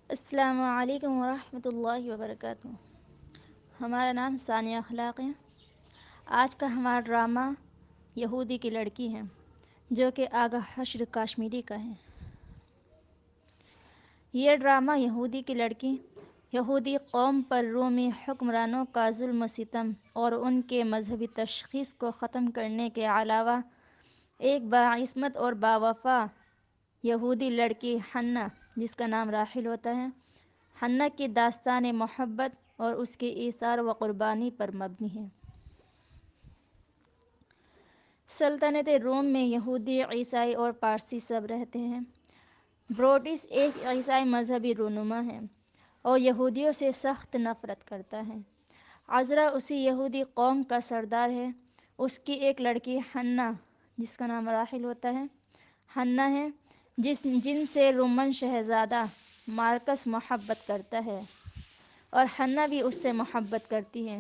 السلام علیکم ورحمۃ اللہ وبرکاتہ۔ ہمارا نام ثانیہ اخلاق ہے۔ آج کا ہمارا ڈرامہ یہودی کی لڑکی ہے، جو کہ آغا حشر کاشمیری کا ہے۔ یہ ڈرامہ یہودی کی لڑکی یہودی قوم پر رومی حکمرانوں کا ظلم و ستم اور ان کے مذہبی تشخیص کو ختم کرنے کے علاوہ ایک باعصمت اور باوفا یہودی لڑکی حنا، جس کا نام راحیل ہوتا ہے، حنا کی داستان محبت اور اس کی ایثار و قربانی پر مبنی ہے۔ سلطنت روم میں یہودی، عیسائی اور پارسی سب رہتے ہیں۔ بروٹس ایک عیسائی مذہبی رہنما ہے اور یہودیوں سے سخت نفرت کرتا ہے۔ عذرا اسی یہودی قوم کا سردار ہے۔ اس کی ایک لڑکی حنا، جس کا نام راحیل ہوتا ہے، حنا ہے، جن سے رومن شہزادہ مارکس محبت کرتا ہے اور حنا بھی اس سے محبت کرتی ہے،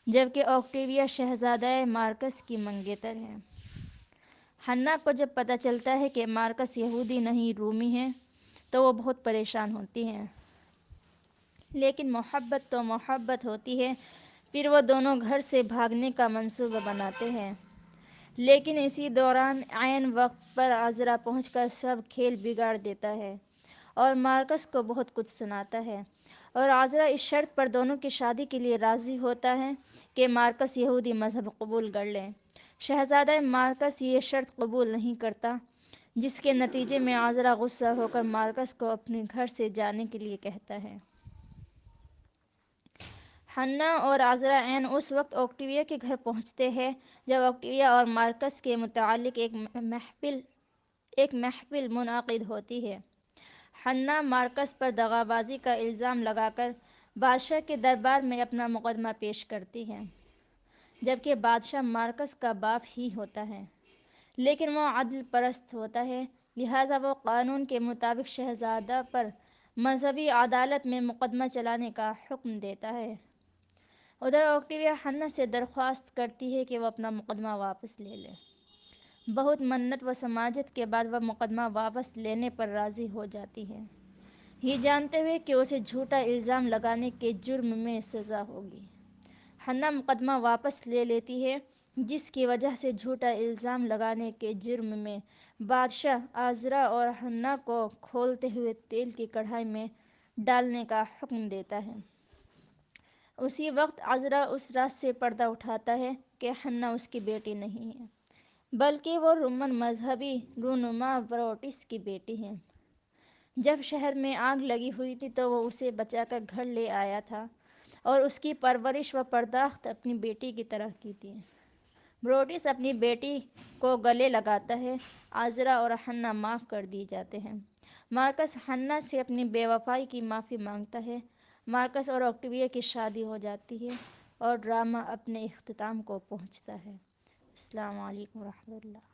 جبکہ اوکٹیویا شہزادہ مارکس کی منگیتر ہے۔ حنا کو جب پتہ چلتا ہے کہ مارکس یہودی نہیں رومی ہے تو وہ بہت پریشان ہوتی ہے، لیکن محبت تو محبت ہوتی ہے۔ پھر وہ دونوں گھر سے بھاگنے کا منصوبہ بناتے ہیں، لیکن اسی دوران عین وقت پر عذرا پہنچ کر سب کھیل بگاڑ دیتا ہے اور مارکس کو بہت کچھ سناتا ہے، اور عذرا اس شرط پر دونوں کی شادی کے لیے راضی ہوتا ہے کہ مارکس یہودی مذہب قبول کر لے۔ شہزادہ مارکس یہ شرط قبول نہیں کرتا، جس کے نتیجے میں عذرا غصہ ہو کر مارکس کو اپنے گھر سے جانے کے لیے کہتا ہے۔ حنا اور عذرا عین اس وقت اوکٹیویا کے گھر پہنچتے ہیں جب اوکٹیویا اور مارکس کے متعلق ایک محفل منعقد ہوتی ہے۔ حنا مارکس پر دغابازی کا الزام لگا کر بادشاہ کے دربار میں اپنا مقدمہ پیش کرتی ہے، جبکہ بادشاہ مارکس کا باپ ہی ہوتا ہے، لیکن وہ عدل پرست ہوتا ہے، لہٰذا وہ قانون کے مطابق شہزادہ پر مذہبی عدالت میں مقدمہ چلانے کا حکم دیتا ہے۔ ادھر اوکٹیویا حنا سے درخواست کرتی ہے کہ وہ اپنا مقدمہ واپس لے لے۔ بہت منت و سماجت کے بعد وہ مقدمہ واپس لینے پر راضی ہو جاتی ہے، یہ جانتے ہوئے کہ اسے جھوٹا الزام لگانے کے جرم میں سزا ہوگی۔ حنا مقدمہ واپس لے لیتی ہے، جس کی وجہ سے جھوٹا الزام لگانے کے جرم میں بادشاہ عذرا اور حنا کو کھولتے ہوئے تیل کی کڑھائی میں ڈالنے کا حکم دیتا ہے۔ اسی وقت عذرا اس راز سے پردہ اٹھاتا ہے کہ حنا اس کی بیٹی نہیں ہے، بلکہ وہ رومن مذہبی رہنما بروٹس کی بیٹی ہے۔ جب شہر میں آگ لگی ہوئی تھی تو وہ اسے بچا کر گھر لے آیا تھا اور اس کی پرورش و پرداخت اپنی بیٹی کی طرح کی تھی۔ بروٹس اپنی بیٹی کو گلے لگاتا ہے۔ عذرا اور حنا معاف کر دی جاتے ہیں۔ مارکس حنا سے اپنی بے وفائی کی معافی مانگتا ہے۔ مارکس اور اوکٹیویا کی شادی ہو جاتی ہے اور ڈرامہ اپنے اختتام کو پہنچتا ہے۔ السلام علیکم ورحمۃ اللہ۔